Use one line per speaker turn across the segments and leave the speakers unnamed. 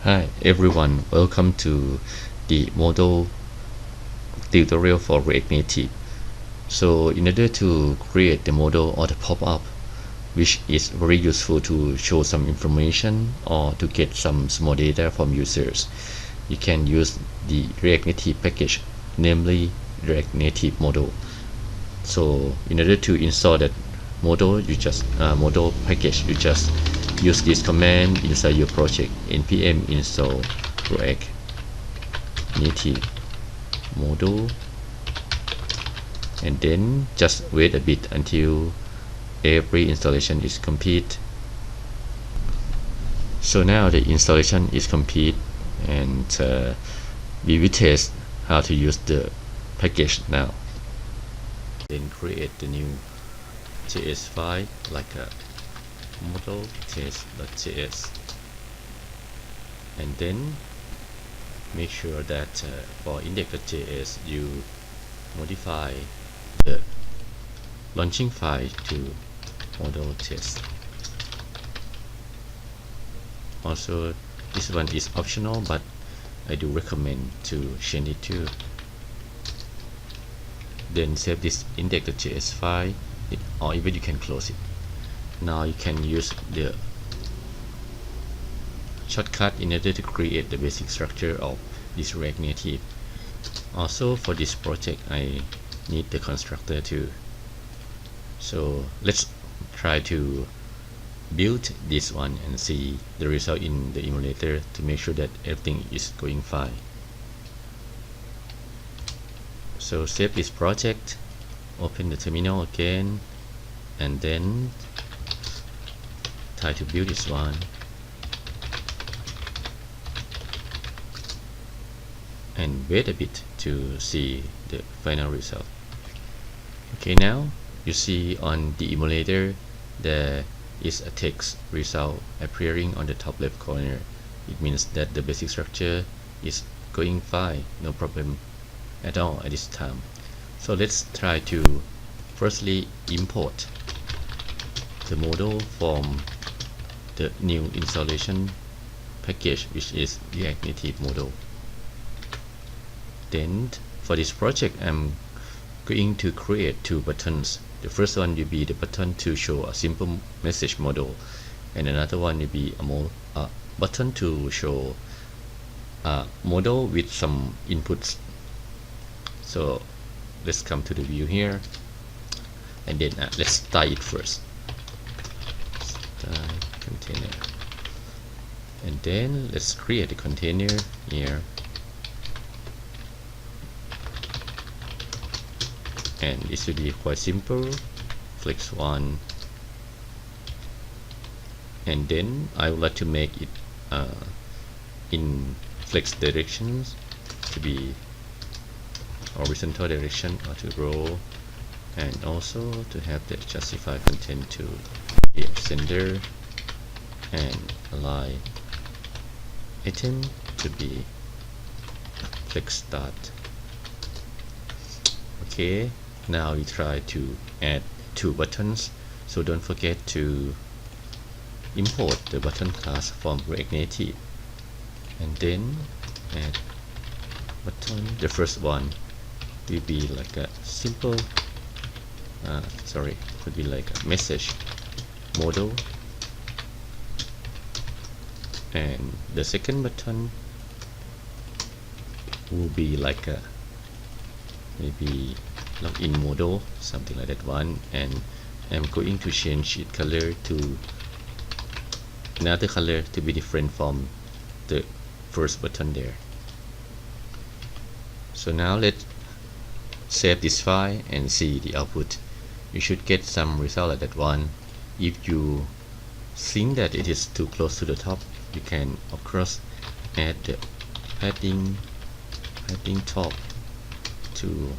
Hi everyone, welcome to the Modal tutorial for React Native. So in order to create the model or the pop-up, which is very useful to show some information or to get some small data from users, you can use the React Native package, namely React Native Model. So in order to install that model, model package, you just use this command inside your project: npm install React Native Model, and then just wait a bit until every installation is complete. So now the installation is complete, and we will test how to use the package now. Then create the new JS file like a model test.js, and then make sure that for index.js you modify the launching file to model test. Also, this one is optional, but I do recommend to change it too. Then save this index.js file, or even you can close it. Now you can use the shortcut in order to create the basic structure of this React Native. Also, for this project I need the constructor too. So let's try to build this one and see the result in the emulator to make sure that everything is going fine. So save this project, open the terminal again, and then try to build this one. And wait a bit to see the final result. Okay, now you see on the emulator there is a text result appearing on the top left corner. It means that the basic structure is going fine, no problem at all at this time. So let's try to firstly import the model from the new installation package, which is React Native Model. Then for this project I'm going to create two buttons. The first one will be the button to show a simple message model, and another one will be a button to show a model with some inputs. So let's come to the view here, and then let's style it first. Style container, and then let's create a container here, and this will be quite simple. Flex one, and then I would like to make it in flex directions to be horizontal direction or to row, and also to have the justify content to be sender, and align item to be flex start. Okay, now we try to add two buttons, so don't forget to import the button class from React Native, and then add button. The first one will be like a simple could be like a message model, and the second button will be like a maybe LockIn Model, something like that one, and I'm going to change its color to another color to be different from the first button there. So now let's save this file and see the output. You should get some result like that one. If you think that it is too close to the top, you can of course add the padding top to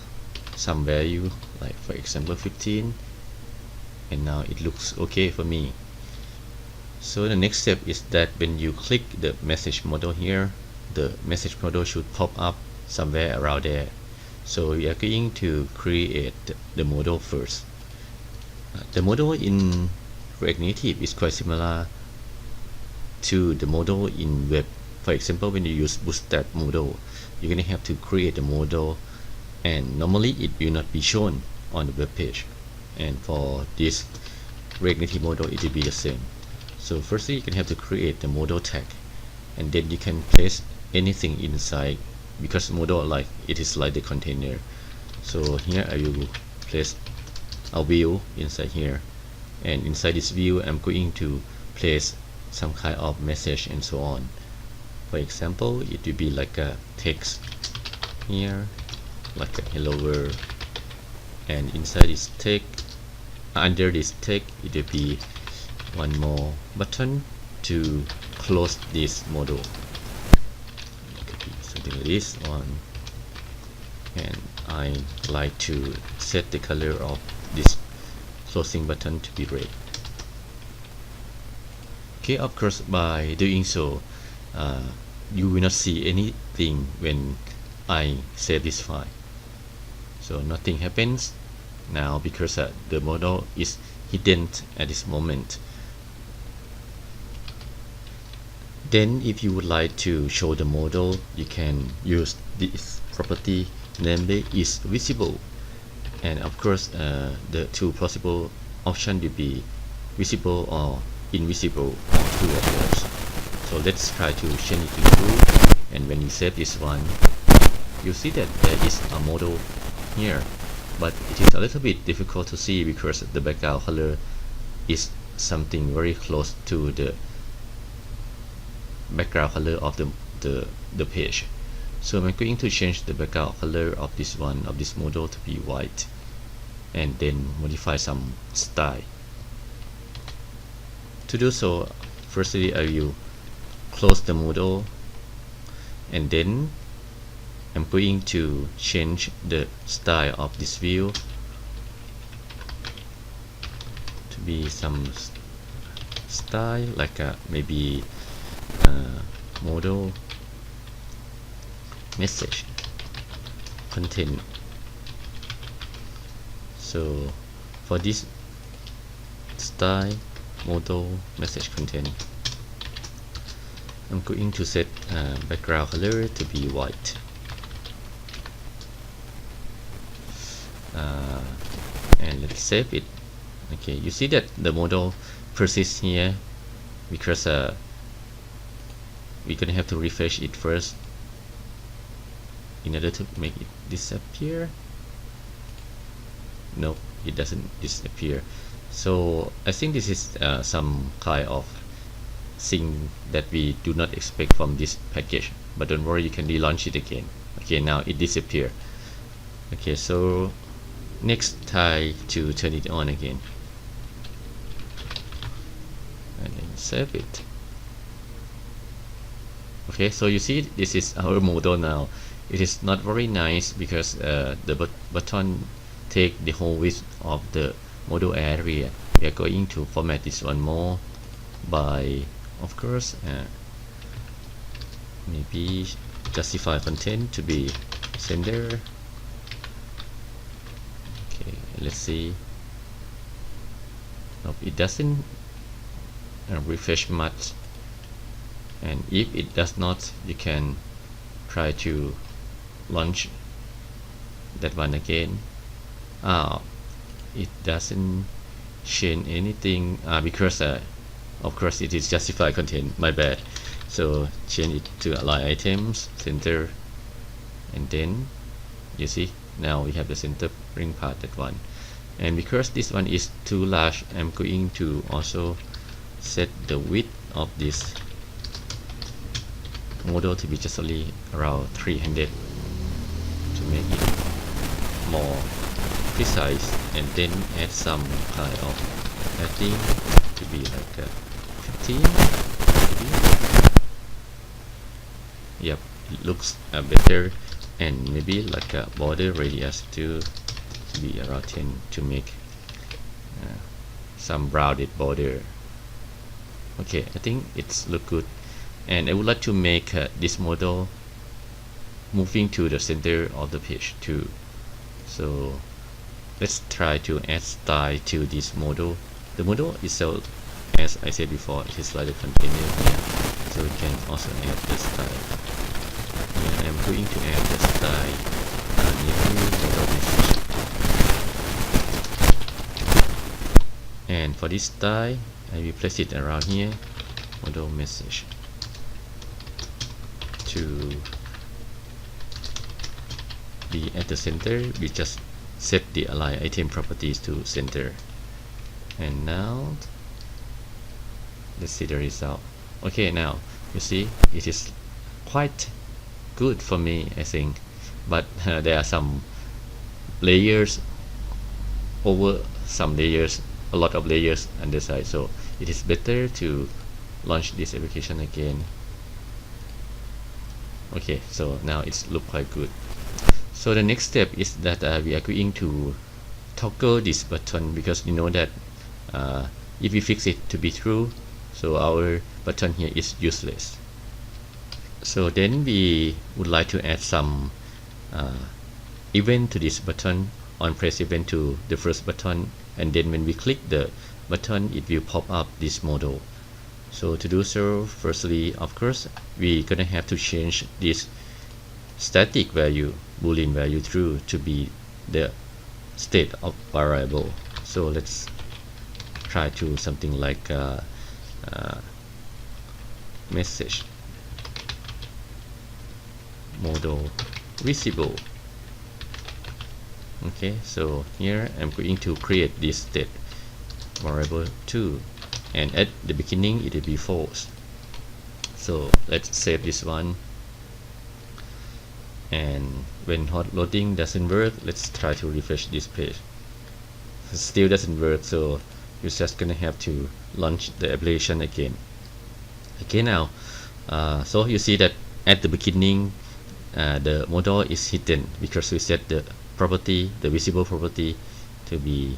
some value, like for example 15, and now it looks okay for me. So the next step is that when you click the message model here, the message model should pop up somewhere around there. So we are going to create the model first. The model in React Native is quite similar to the model in web For example, when you use Bootstrap model, you're gonna have to create a model, and normally it will not be shown on the web page. And for this React Native model, it will be the same. So firstly, you can have to create the model tag, and then you can place anything inside, because model like it is like the container. So here I will place a view inside here, and inside this view I'm going to place some kind of message and so on. For example, it will be like a text here, like a hello world, and inside this text, under this text, it will be one more button to close this model. It could be something like this one, and I like to set the color of this closing button to be red. Okay, of course, by doing so, you will not see anything when I save this file. So nothing happens now because the model is hidden at this moment. Then if you would like to show the model, you can use this property, namely is visible. And of course, the two possible options will be visible or invisible, or two of those. So let's try to change it to true. And when you save this one, you see that there is a model here, but it is a little bit difficult to see because the background color is something very close to the background color of the page. So I'm going to change the background color of this one, of this model, to be white, and then modify some style. To do so, firstly I will close the model, and then I'm going to change the style of this view to be some style like maybe model message content. So for this style model message content, I'm going to set background color to be white, and let's save it. Okay, you see that the model persists here because we're gonna have to refresh it first in order to make it disappear. No, it doesn't disappear. So I think this is some kind of thing that we do not expect from this package, but don't worry, you can relaunch it again. Okay, now it disappeared. Okay, so next try to turn it on again, and then save it. Okay, so you see this is our model now. It is not very nice because the button take the whole width of the model area. We are going to format this one more by, of course, maybe justify content to be center. Okay, let's see. Nope, it doesn't refresh much, and if it does not, you can try to launch that one again. It doesn't change anything because of course it is justify content, my bad. So change it to align items center, and then you see now we have the centering part, that one. And because this one is too large, I'm going to also set the width of this model to be just only around 300 to make it more precise, and then add some kind of padding to be like 15 maybe. Yep, it looks better, and maybe like a border radius to be around 10 to make some rounded border. Okay, I think it's look good, and I would like to make this model moving to the center of the page too. So let's try to add style to this model. The model itself, as I said before, it is like a container here. So we can also add the style. Here I'm going to add the style new model message. And for this style, I will place it around here, model message, to be at the center. We just set the align item properties to center. And now let's see the result. Okay, now you see it is quite good for me, I think, but there are some layers over some layers, a lot of layers on the side, so it is better to launch this application again. Okay, so now it's look quite good. So the next step is that we are going to toggle this button, because you know that if we fix it to be true, so our button here is useless. So then we would like to add some event to this button, on press event to the first button, and then when we click the button it will pop up this model. So to do so, firstly, of course, we're gonna have to change this static value, boolean value true, to be the state of variable. So let's try to something like message model visible. Okay, so here I'm going to create this state variable 2, and at the beginning it will be false. So let's save this one, and when hot loading doesn't work, let's try to refresh this page. It still doesn't work, so you're just gonna have to launch the application again. Okay, now so you see that at the beginning the model is hidden because we set the property, the visible property, to be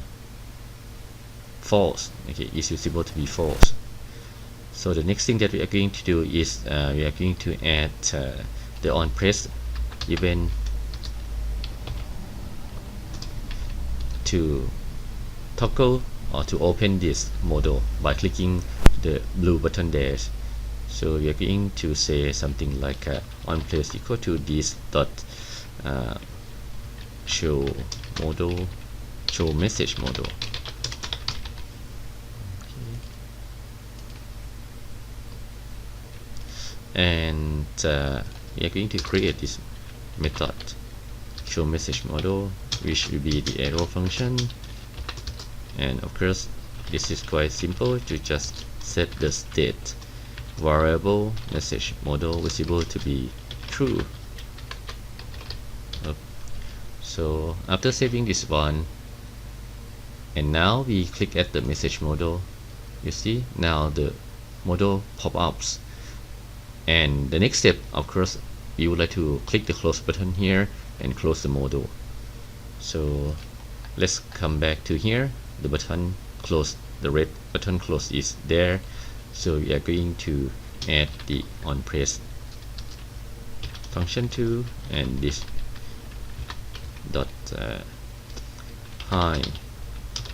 false. Okay, is visible to be false. So the next thing that we are going to do is we are going to add the on press event to toggle or to open this model by clicking the blue button there. So we are going to say something like on place equal to this dot show model, show message model. Okay. And we are going to create this method show message model, which will be the arrow function. And of course this is quite simple, to just set the state variable message model visible to be true. So after saving this one, and now we click at the message model, you see now the model pop-ups. And the next step, of course, we would like to click the close button here and close the model. So let's come back to here, the button close, the red button close is there. So we are going to add the on press function 2 and this dot hide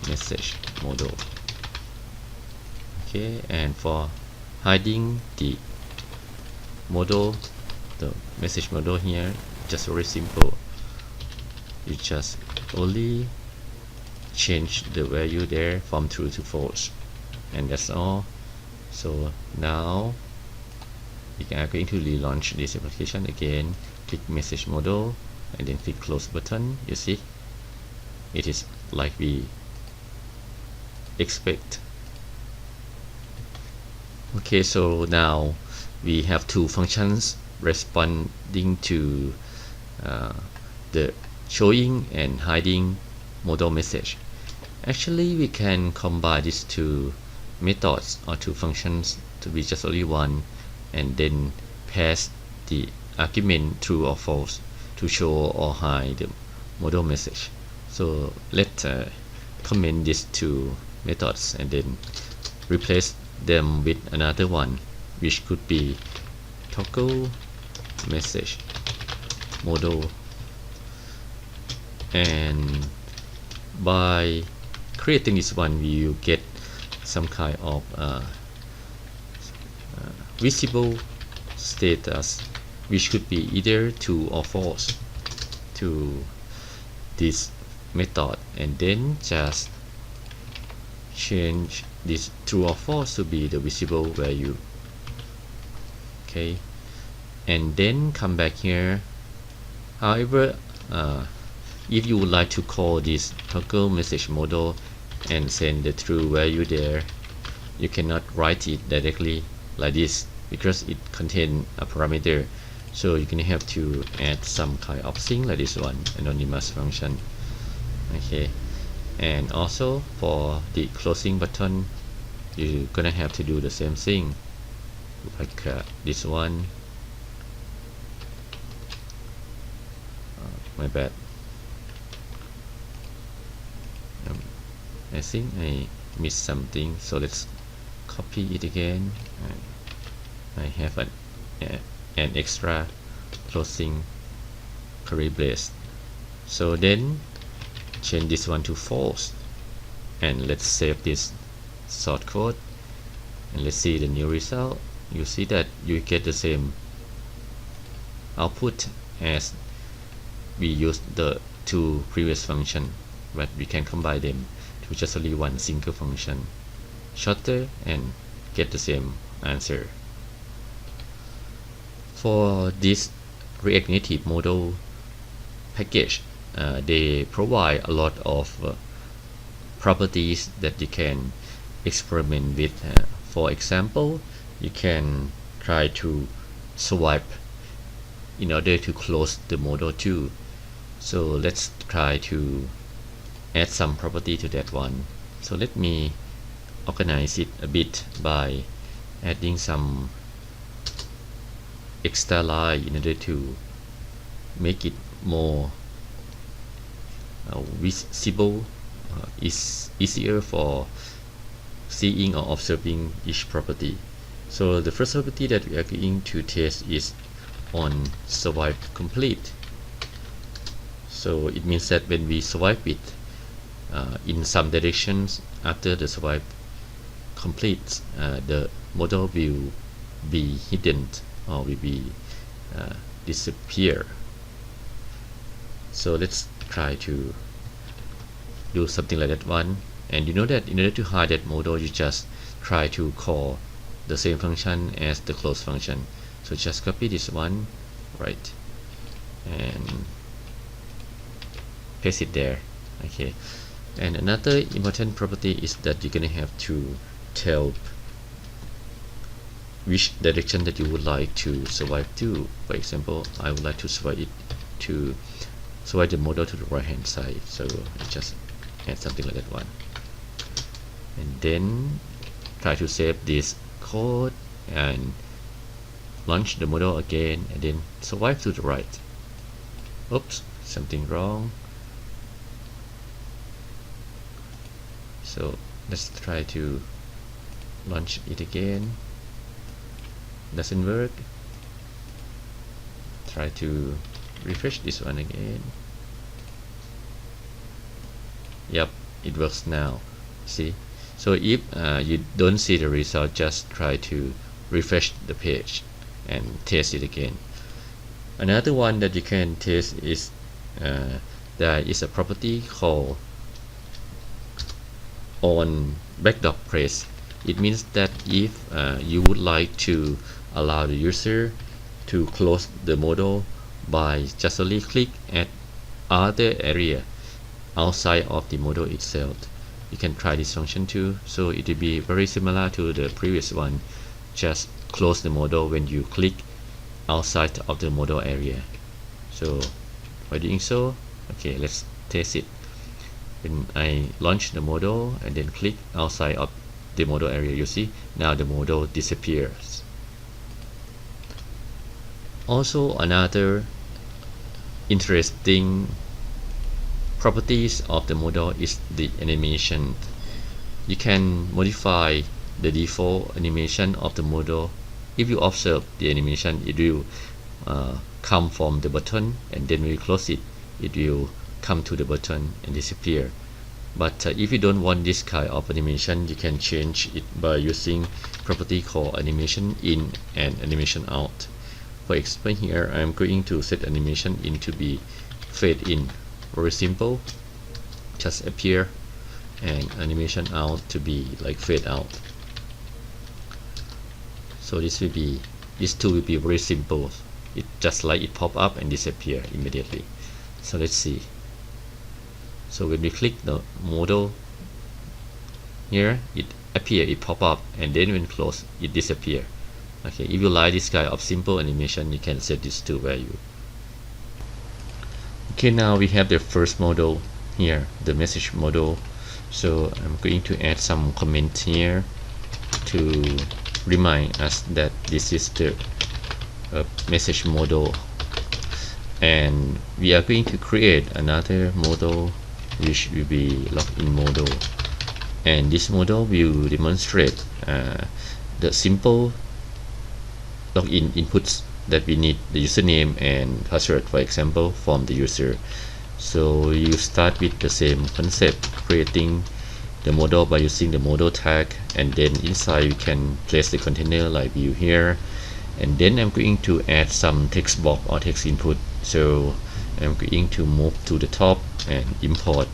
message model. Okay, and for hiding the model, the message model here, just very simple. You just only change the value there from true to false, and that's all. So now we are going to relaunch this application again. Click message model and then click close button. You see it is like we expect. Okay, so now we have two functions responding to the showing and hiding model message. Actually, we can combine these two methods or two functions to be just only one, and then pass the argument true or false to show or hide the model message. So let's comment these two methods and then replace them with another one, which could be toggle message model. And by creating this one, we will get some kind of visible status, which could be either true or false to this method, and then just change this true or false to be the visible value. Okay, and then come back here. However, if you would like to call this TacoMessageModel and send the true value there, you cannot write it directly like this because it contains a parameter. So you're gonna have to add some kind of thing like this one, anonymous function. Okay, and also for the closing button, you're gonna have to do the same thing, like this one. My bad. I think I missed something, so let's copy it again. I have an extra closing curly brace, so then change this one to false, and let's save this short code, and let's see the new result. You see that you get the same output as we used the two previous functions, but we can combine them to just only one single function, shorter, and get the same answer. For this React Native model package, they provide a lot of properties that you can experiment with. For example, you can try to swipe in order to close the model too. So let's try to add some property to that one. So let me organize it a bit by adding some extra line in order to make it more visible. Is easier for seeing or observing each property. So the first property that we are going to test is on SurviveComplete. So it means that when we swipe it in some directions after the swipe completes, the model will be hidden or will be disappear. So let's try to do something like that one. And you know that in order to hide that model, you just try to call the same function as the close function. So just copy this one, right, and paste it there. Okay, and another important property is that you're gonna have to tell which direction that you would like to swipe to. For example, I would like to swipe the model to the right hand side, so I just add something like that one, and then try to save this code and launch the model again, and then swipe to the right. Oops, something wrong. So let's try to launch it again. Doesn't work. Try to refresh this one again. Yep, it works now. See? So if you don't see the result, just try to refresh the page and test it again. Another one that you can test is there is a property called on backdrop press. It means that if you would like to allow the user to close the model by just only click at other area outside of the model itself, you can try this function too. So it will be very similar to the previous one. Just close the model when you click outside of the model area. So by doing so, okay, let's test it. When I launch the model and then click outside of the model area, you see now the model disappears. Also, another interesting properties of the model is the animation. You can modify the default animation of the model. If you observe the animation, it will come from the button, and then when you close it, it will come to the button and disappear. But if you don't want this kind of animation, you can change it by using property called animation in and animation out. For example, here I'm going to set animation in to be fade in, very simple, just appear, and animation out to be like fade out. So this two will be very simple. It just like it pop up and disappear immediately. So let's see. So when we click the model here, it appear, it pop up, and then when close, it disappear. Okay, if you like this kind of simple animation, you can set this to value. Okay, now we have the first model here, the message model. So I'm going to add some comment here to remind us that this is the message model, and we are going to create another model which will be LockIn model, and this model will demonstrate the simple login inputs that we need, the username and password, for example, from the user. So you start with the same concept, creating the model by using the model tag, and then inside you can place the container like view here, and then I'm going to add some text box or text input. So I'm going to move to the top and import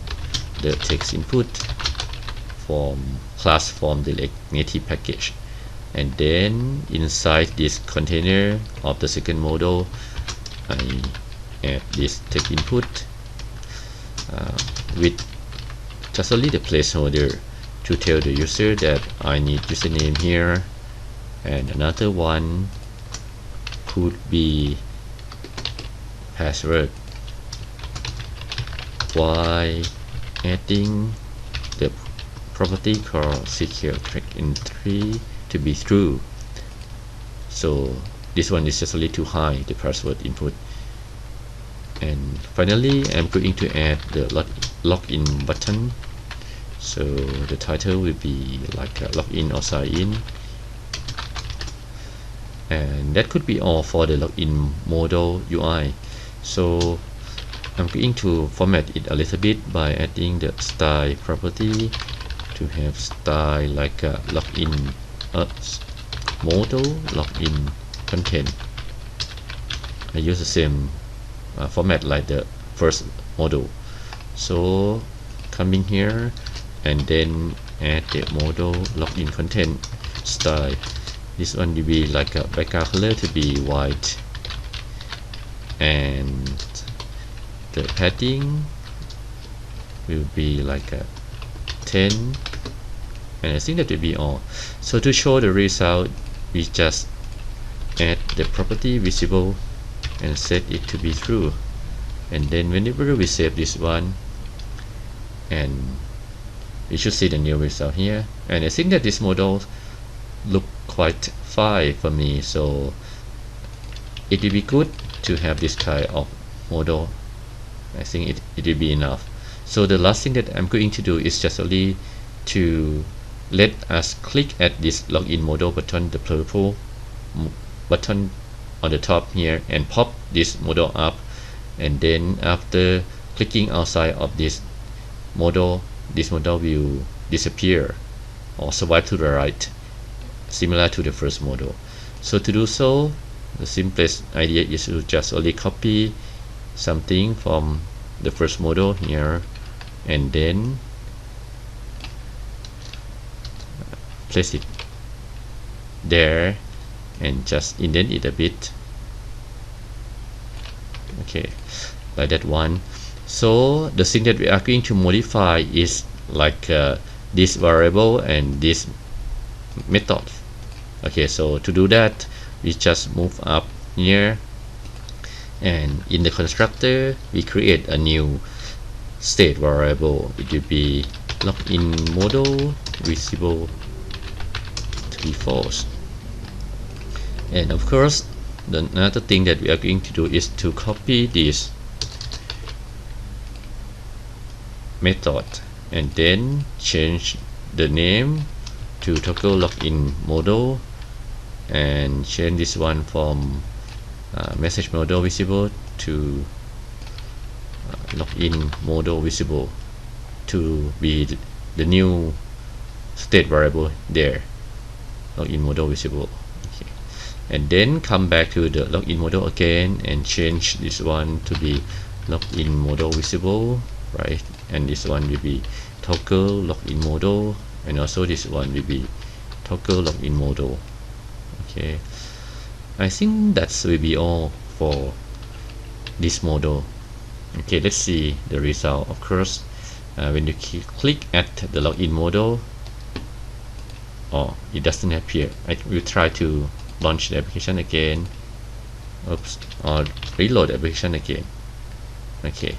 the text input from class from the native package, and then inside this container of the second model I add this text input with just only the placeholder to tell the user that I need username here, and another one could be password, while adding the property called secure check entry to be true. So this one is just a little too high, the password input. And finally, I'm going to add the login button. So the title will be like a login or sign in, and that could be all for the login model UI. So I'm going to format it a little bit by adding the style property to have style like a login model, login content. I use the same format like the first model. So coming here and then add the model login content style. This one will be like a background color to be white, and the padding will be like a 10, and I think that will be all. So to show the result, we just add the property visible and set it to be true, and then whenever we save this one, and we should see the new result here. And I think that this model look quite fine for me, so it will be good to have this kind of model. I think it will be enough. So the last thing that I'm going to do is just only to let us click at this login model button, the purple button on the top here, and pop this model up, and then after clicking outside of this model will disappear or swipe to the right, similar to the first model. So to do so, the simplest idea is to just only copy something from the first model here, and then place it there and just indent it a bit. Okay, like that one. So the thing that we are going to modify is like this variable and this method. Okay, so to do that, we just move up here, and in the constructor we create a new state variable. It will be login model visible to be false. And of course, another thing that we are going to do is to copy this method and then change the name to toggle login model, and change this one from message model visible to login model visible. to be the new state variable there, login model visible. Okay. And then come back to the login model again and change this one to be login model visible, right? And this one will be toggle login model, and also this one will be toggle login model. Okay, I think that will be all for this model. Okay, let's see the result. Of course, when you click at the login model, it doesn't appear. I will try to launch the application again. Oops, or reload the application again. Okay.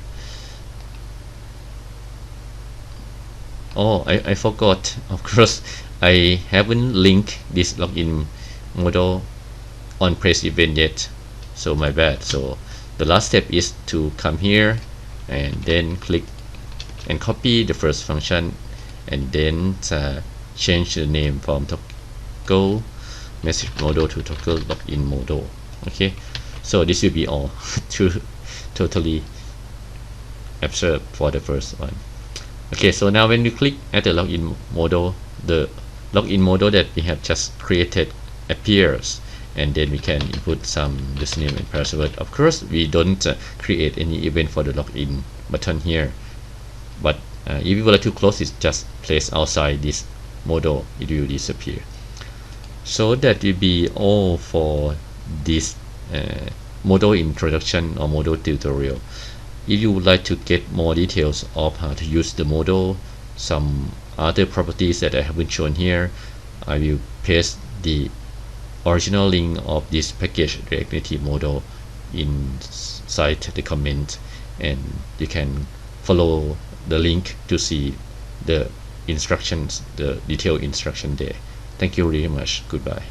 I forgot. Of course, I haven't linked this login model on press event yet, so my bad. So the last step is to come here and then click and copy the first function, and then change the name from toggle message model to toggle login model. Okay, so this will be all to totally absurd for the first one. Okay, so now when you click at the login model, the login model that we have just created appears, and then we can input some username and password. Of course, we don't create any event for the login button here, but if you would like to close it, just place outside this model, it will disappear. So that will be all for this model introduction or model tutorial. If you would like to get more details of how to use the model, some other properties that I haven't shown here, I will paste the original link of this package React Native model inside the comment, and you can follow the link to see the instructions, the detailed instruction there. Thank you very much. Goodbye.